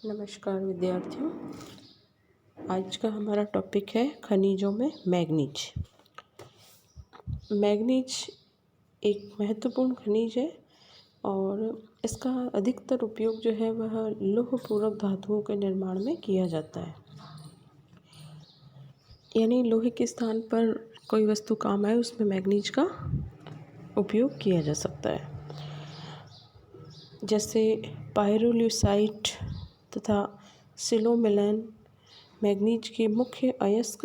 नमस्कार विद्यार्थियों। आज का हमारा टॉपिक है खनिजों में मैग्नीज। मैग्नीज एक महत्वपूर्ण खनिज है और इसका अधिकतर उपयोग जो है वह लौह पूरक धातुओं के निर्माण में किया जाता है। यानी लोहे के स्थान पर कोई वस्तु काम आए उसमें मैग्नीज का उपयोग किया जा सकता है। जैसे पायरोल्यूसाइट तथा सिलोमेलान मैग्नीज के मुख्य अयस्क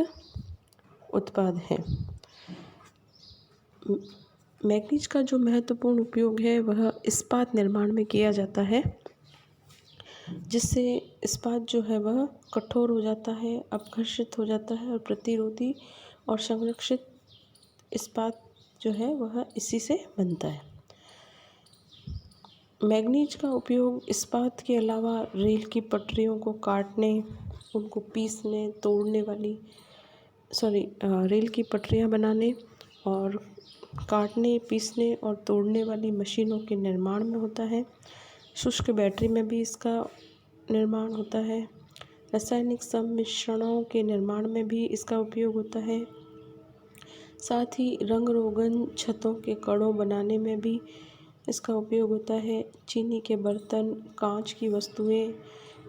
उत्पाद हैं। मैग्नीज का जो महत्वपूर्ण उपयोग है वह इस्पात निर्माण में किया जाता है, जिससे इस्पात जो है वह कठोर हो जाता है, अपघर्षित हो जाता है और प्रतिरोधी और संरक्षित इस्पात जो है वह इसी से बनता है। मैग्नीज का उपयोग इस्पात के अलावा रेल की पटरियों को काटने, उनको पीसने, रेल की पटरियाँ बनाने और काटने, पीसने और तोड़ने वाली मशीनों के निर्माण में होता है। शुष्क बैटरी में भी इसका निर्माण होता है। रासायनिक सम्मिश्रणों के निर्माण में भी इसका उपयोग होता है। साथ ही रंग रोगन छतों के कणों बनाने में भी इसका उपयोग होता है। चीनी के बर्तन, कांच की वस्तुएं,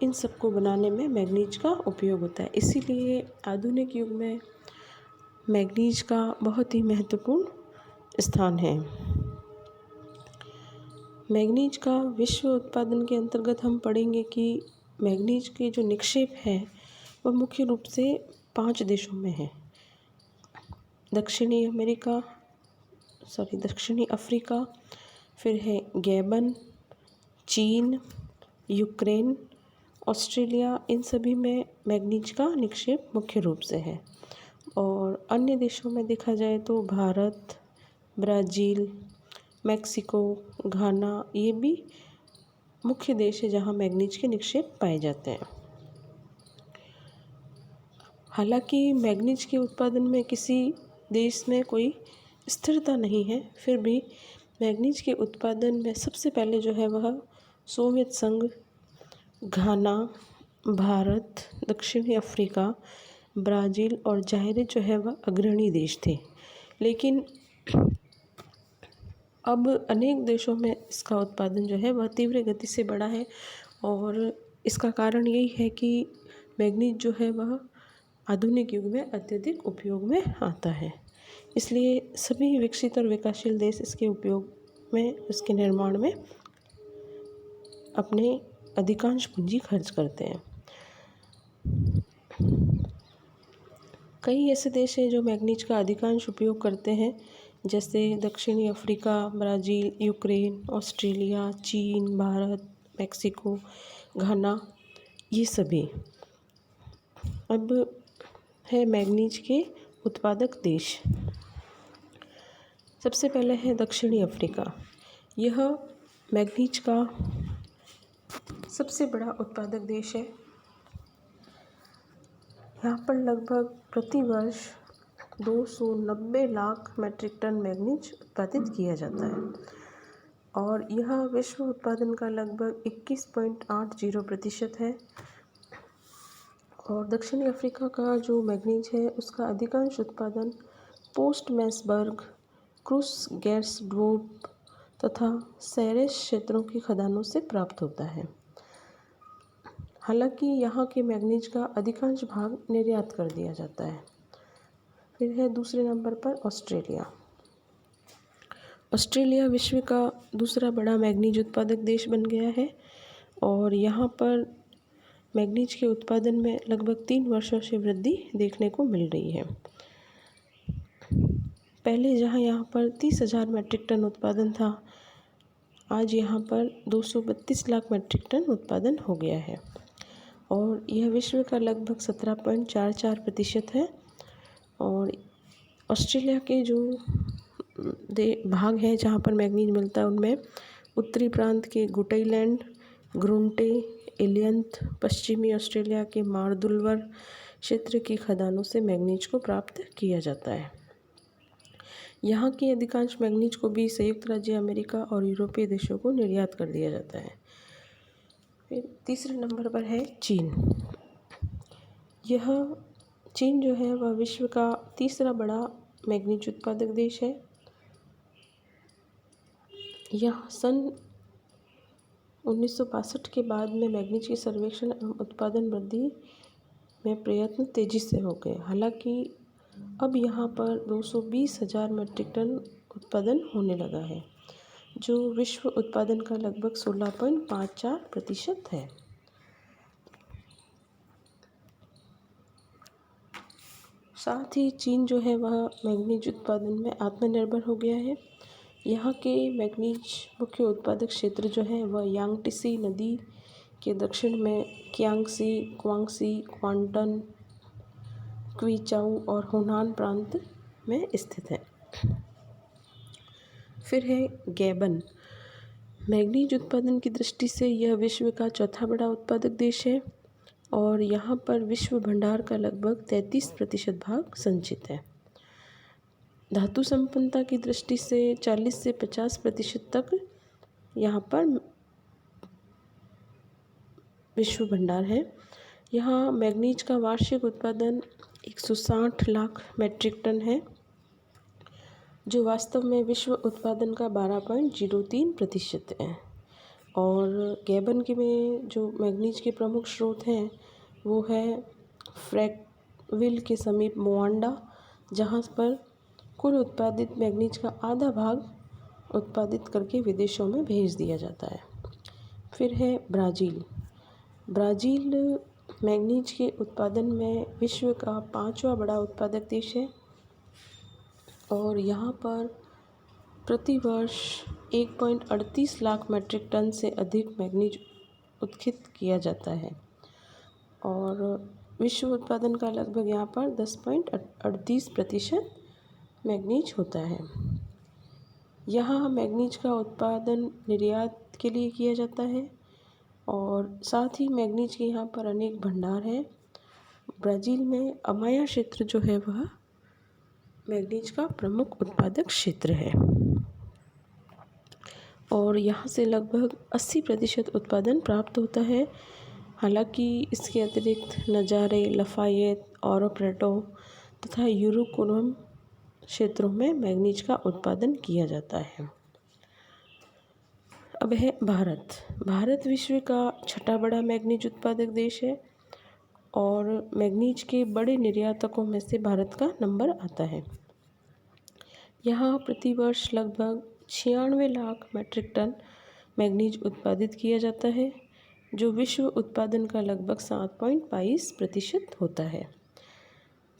इन सबको बनाने में मैग्नीज का उपयोग होता है। इसीलिए आधुनिक युग में मैग्नीज का बहुत ही महत्वपूर्ण स्थान है। मैग्नीज का विश्व उत्पादन के अंतर्गत हम पढ़ेंगे कि मैग्नीज के जो निक्षेप है वह मुख्य रूप से 5 देशों में है। दक्षिणी अफ्रीका, फिर है गैबन, चीन, यूक्रेन, ऑस्ट्रेलिया, इन सभी में मैग्नीज का निक्षेप मुख्य रूप से है। और अन्य देशों में देखा जाए तो भारत, ब्राज़ील, मैक्सिको, घाना, ये भी मुख्य देश है जहाँ मैग्नीज के निक्षेप पाए जाते हैं। हालांकि मैग्नीज के उत्पादन में किसी देश में कोई स्थिरता नहीं है, फिर भी मैग्नीज के उत्पादन में सबसे पहले जो है वह सोवियत संघ, घाना, भारत, दक्षिणी अफ्रीका, ब्राज़ील और जाहिर जो है वह अग्रणी देश थे। लेकिन अब अनेक देशों में इसका उत्पादन जो है वह तीव्र गति से बढ़ा है और इसका कारण यही है कि मैग्नीज जो है वह आधुनिक युग में अत्यधिक उपयोग में आता है। इसलिए सभी विकसित और विकासशील देश इसके उपयोग में, इसके निर्माण में अपने अधिकांश पूंजी खर्च करते हैं। कई ऐसे देश हैं जो मैग्नीज का अधिकांश उपयोग करते हैं, जैसे दक्षिणी अफ्रीका, ब्राज़ील, यूक्रेन, ऑस्ट्रेलिया, चीन, भारत, मैक्सिको, घाना, ये सभी। अब है मैग्नीज के उत्पादक देश। सबसे पहले है दक्षिणी अफ्रीका। यह मैग्नीज का सबसे बड़ा उत्पादक देश है। यहाँ पर लगभग प्रति वर्ष 290 लाख मैट्रिक टन मैग्नीज उत्पादित किया जाता है और यह विश्व उत्पादन का लगभग 21.80% है। और दक्षिणी अफ्रीका का जो मैग्नीज है उसका अधिकांश उत्पादन पोस्टमैसबर्ग, क्रूसगैर्सड्रूप तथा सेरेस क्षेत्रों की खदानों से प्राप्त होता है। हालांकि यहाँ के मैग्नीज का अधिकांश भाग निर्यात कर दिया जाता है। फिर है दूसरे नंबर पर ऑस्ट्रेलिया। ऑस्ट्रेलिया विश्व का दूसरा बड़ा मैग्नीज उत्पादक देश बन गया है और यहाँ पर मैग्नीज के उत्पादन में लगभग 3 वर्षों से वृद्धि देखने को मिल रही है। पहले जहाँ यहाँ पर 30,000 मैट्रिक टन उत्पादन था, आज यहाँ पर 232 लाख मैट्रिक टन उत्पादन हो गया है और यह विश्व का लगभग 17.44% है। और ऑस्ट्रेलिया के जो भाग हैं जहाँ पर मैग्नीज मिलता है उनमें उत्तरी प्रांत के गुटेलैंड, ग्रुंटे, एलियंथ, पश्चिमी ऑस्ट्रेलिया के मार्दुलवर क्षेत्र की खदानों से मैग्नीज को प्राप्त किया जाता है। यहाँ की अधिकांश मैग्नीज को भी संयुक्त राज्य अमेरिका और यूरोपीय देशों को निर्यात कर दिया जाता है। फिर तीसरे नंबर पर है चीन। यह चीन जो है वह विश्व का तीसरा बड़ा मैग्नीज उत्पादक देश है। यह सन 1962 के बाद में मैग्नीज के सर्वेक्षण एवं उत्पादन वृद्धि में प्रयत्न तेजी से हो गए। हालांकि अब यहाँ पर 220,000 मीट्रिक टन उत्पादन होने लगा है, जो विश्व उत्पादन का लगभग 16.54% है। साथ ही चीन जो है वह मैग्नीज उत्पादन में आत्मनिर्भर हो गया है। यहाँ के मैग्नीज मुख्य उत्पादक क्षेत्र जो है वह यांगत्से नदी के दक्षिण में कियांगसी, क्वांगसी, क्वांटन, क्वीचाउ और हुनान प्रांत में स्थित है। फिर है गैबन। मैग्नीज उत्पादन की दृष्टि से यह विश्व का चौथा बड़ा उत्पादक देश है और यहाँ पर विश्व भंडार का लगभग 33% भाग संचित है। धातु संपन्नता की दृष्टि से 40 से 50% तक यहाँ पर विश्व भंडार है। यहाँ मैग्नीज का वार्षिक उत्पादन 160 लाख मीट्रिक टन है, जो वास्तव में विश्व उत्पादन का 12.03% है। और गैबन के में जो मैग्नीज के प्रमुख स्रोत हैं वो है फ्रैकविल के समीप मोआंडा, जहाँ पर कुल उत्पादित मैग्नीज का आधा भाग उत्पादित करके विदेशों में भेज दिया जाता है। फिर है ब्राज़ील। ब्राज़ील मैग्नीज के उत्पादन में विश्व का 5वां बड़ा उत्पादक देश है और यहाँ पर प्रति वर्ष 1.38 लाख मीट्रिक टन से अधिक मैग्नीज उत्खित किया जाता है और विश्व उत्पादन का लगभग यहाँ पर 10.38% मैग्नीज होता है। यहाँ मैग्नीज का उत्पादन निर्यात के लिए किया जाता है और साथ ही मैग्नीज के यहाँ पर अनेक भंडार हैं। ब्राज़ील में अमाया क्षेत्र जो है वह मैग्नीज का प्रमुख उत्पादक क्षेत्र है और यहाँ से लगभग 80% उत्पादन प्राप्त होता है। हालांकि इसके अतिरिक्त नजारे, लफायेत, ओरो प्रेटो तथा यूरोकोलम क्षेत्रों में मैग्नीज का उत्पादन किया जाता है। अब है भारत। भारत विश्व का छठा बड़ा मैग्नीज उत्पादक देश है और मैग्नीज के बड़े निर्यातकों में से भारत का नंबर आता है। यहाँ प्रति वर्ष लगभग 96 लाख मीट्रिक टन मैग्नीज उत्पादित किया जाता है, जो विश्व उत्पादन का लगभग 7.22% होता है।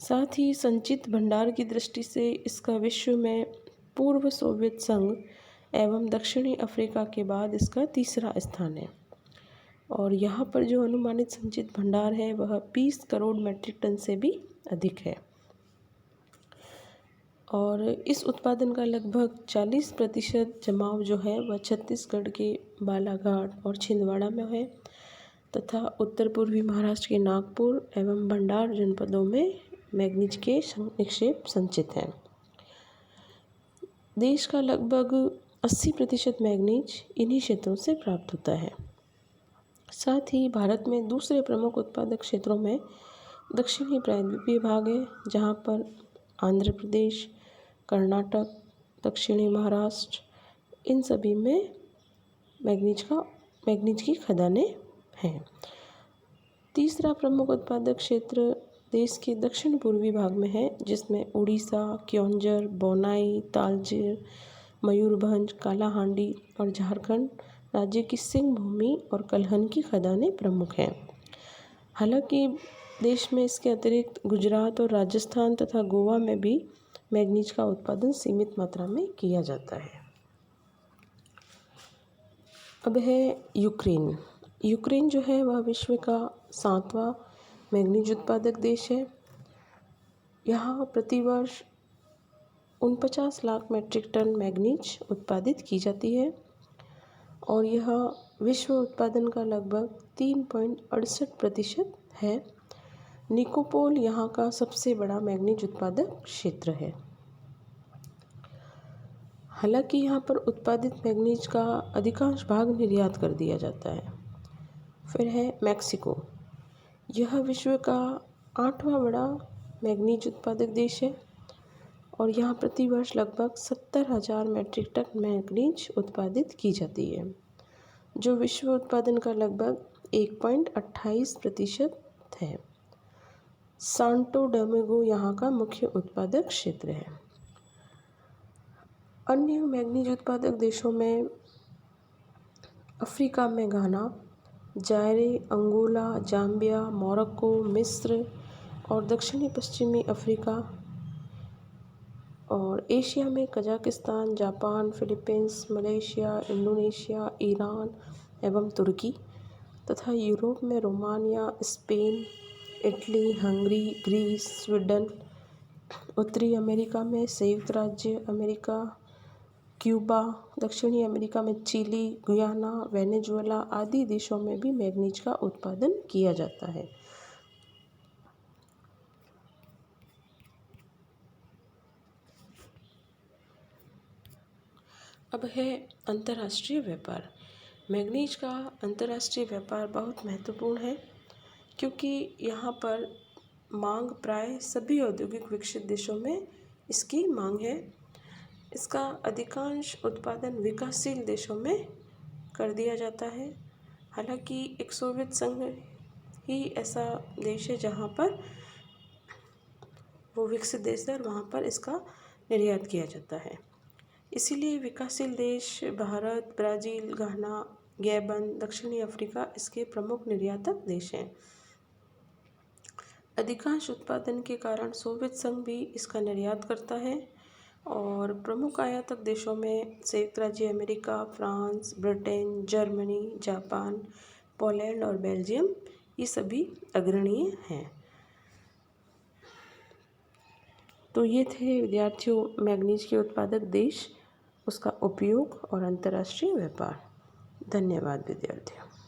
साथ ही संचित भंडार की दृष्टि से इसका विश्व में पूर्व सोवियत संघ एवं दक्षिणी अफ्रीका के बाद इसका तीसरा स्थान है और यहाँ पर जो अनुमानित संचित भंडार है वह 20 करोड़ मीट्रिक टन से भी अधिक है और इस उत्पादन का लगभग 40% जमाव जो है वह छत्तीसगढ़ के बालाघाट और छिंदवाड़ा में है तथा उत्तर पूर्वी महाराष्ट्र के नागपुर एवं भंडार जनपदों में मैग्नीज के निक्षेप संचित हैं। देश का लगभग 80% मैग्नीज इन्हीं क्षेत्रों से प्राप्त होता है। साथ ही भारत में दूसरे प्रमुख उत्पादक क्षेत्रों में दक्षिणी प्रायद्वीपीय भाग है, जहाँ पर आंध्र प्रदेश, कर्नाटक, दक्षिणी महाराष्ट्र, इन सभी में मैग्नीज की खदानें हैं। तीसरा प्रमुख उत्पादक क्षेत्र देश के दक्षिण पूर्वी भाग में है, जिसमें उड़ीसा, क्योंझर, बोनाई, तालचेर, मयूरभंज, कालाहांडी और झारखंड राज्य की सिंह भूमि और कलहन की खदानें प्रमुख हैं। हालांकि देश में इसके अतिरिक्त गुजरात और राजस्थान तथा गोवा में भी मैग्नीज का उत्पादन सीमित मात्रा में किया जाता है। अब है यूक्रेन। यूक्रेन जो है वह विश्व का 7वां मैग्नीज उत्पादक देश है। यहाँ प्रतिवर्ष 49 लाख मीट्रिक टन मैग्नीज उत्पादित की जाती है और यह विश्व उत्पादन का लगभग 3.68% है। निकोपोल यहाँ का सबसे बड़ा मैग्नीज उत्पादक क्षेत्र है। हालांकि यहाँ पर उत्पादित मैग्नीज का अधिकांश भाग निर्यात कर दिया जाता है। फिर है मैक्सिको। यह विश्व का 8वां बड़ा मैंगनीज उत्पादक देश है और यहाँ प्रतिवर्ष लगभग 70,000 मैट्रिक टन मैंगनीज उत्पादित की जाती है, जो विश्व उत्पादन का लगभग 1.28% है। सांतो डोमिंगो यहाँ का मुख्य उत्पादक क्षेत्र है। अन्य मैंगनीज उत्पादक देशों में अफ्रीका में Ghana, Zaire, Angola, Zambia, Morocco, मिस्र और दक्षिणी पश्चिमी अफ्रीका, और एशिया में Kazakhstan, Japan, Philippines, Malaysia, Indonesia, Iran एवं तुर्की, तथा यूरोप में Romania, Spain, Italy, Hungary, Greece, Sweden, उत्तरी अमेरिका में संयुक्त राज्य अमेरिका, क्यूबा, दक्षिणी अमेरिका में चिली, गुयाना, वेनेजुएला आदि देशों में भी मैंगनीज का उत्पादन किया जाता है। अब है अंतर्राष्ट्रीय व्यापार। मैंगनीज का अंतर्राष्ट्रीय व्यापार बहुत महत्वपूर्ण है क्योंकि यहाँ पर मांग प्राय सभी औद्योगिक विकसित देशों में इसकी मांग है। इसका अधिकांश उत्पादन विकासशील देशों में कर दिया जाता है। हालांकि एक सोवियत संघ ही ऐसा देश है जहाँ पर वो विकसित देश है और वहाँ पर इसका निर्यात किया जाता है। इसीलिए विकासशील देश भारत, ब्राज़ील, घाना, गैबन, दक्षिणी अफ्रीका इसके प्रमुख निर्यातक देश हैं। अधिकांश उत्पादन के कारण सोवियत संघ भी इसका निर्यात करता है और प्रमुख आयातक देशों में संयुक्त राज्य America, France, Britain, Germany, Japan, Poland और बेल्जियम ये सभी अग्रणीय हैं। तो ये थे विद्यार्थियों मैंगनीज के उत्पादक देश, उसका उपयोग और अंतर्राष्ट्रीय व्यापार। धन्यवाद विद्यार्थियों।